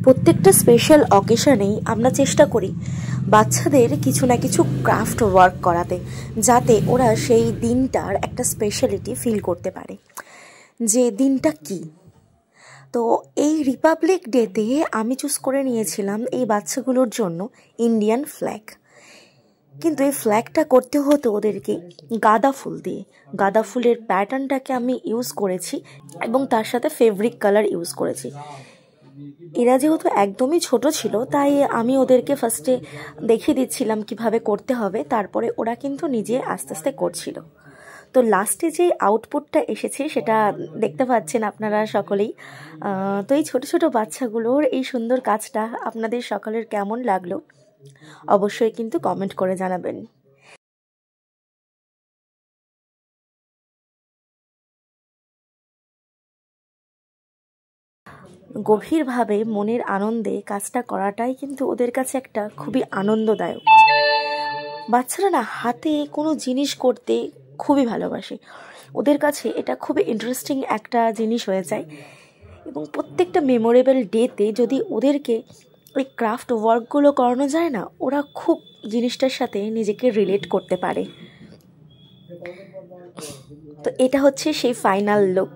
প্রত্যেকটা স্পেশাল অকেশনেই আমরা চেষ্টা করি বাচ্চাদের কিছু না কিছু ক্রাফট ওয়ার্ক করাতে, যাতে ওরা সেই দিনটার একটা স্পেশালিটি ফিল করতে পারে যে দিনটা কী। তো এই রিপাবলিক ডেতে আমি চুজ করে নিয়েছিলাম এই বাচ্চাগুলোর জন্য ইন্ডিয়ান ফ্ল্যাগ। কিন্তু এই ফ্ল্যাগটা করতে হতো ওদেরকে গাঁদা ফুল দিয়ে। গাঁদা ফুলের প্যাটার্নটাকে আমি ইউজ করেছি এবং তার সাথে ফেব্রিক কালার ইউজ করেছি। এরা যেহেতু একদমই ছোট ছিল, তাই আমি ওদেরকে ফার্স্টে দেখিয়ে দিচ্ছিলাম কিভাবে করতে হবে, তারপরে ওরা কিন্তু নিজে আস্তে আস্তে করছিল। তো লাস্টে যে আউটপুটটা এসেছে সেটা দেখতে পাচ্ছেন আপনারা সকলেই। তো এই ছোট ছোট বাচ্চাগুলোর এই সুন্দর কাজটা আপনাদের সকলের কেমন লাগলো অবশ্যই কিন্তু কমেন্ট করে জানাবেন। গভীরভাবে মনের আনন্দে কাজটা করাটাই কিন্তু ওদের কাছে একটা খুবই আনন্দদায়ক। বাচ্চারা না হাতে কোনো জিনিস করতে খুবই ভালোবাসে, ওদের কাছে এটা খুবই ইন্টারেস্টিং একটা জিনিস হয়ে যায়। এবং প্রত্যেকটা মেমোরেবল ডেতে যদি ওদেরকে ওই ক্রাফট ওয়ার্কগুলো করানো যায় না, ওরা খুব জিনিসটার সাথে নিজেকে রিলেট করতে পারে। তো এটা হচ্ছে সেই ফাইনাল লুক।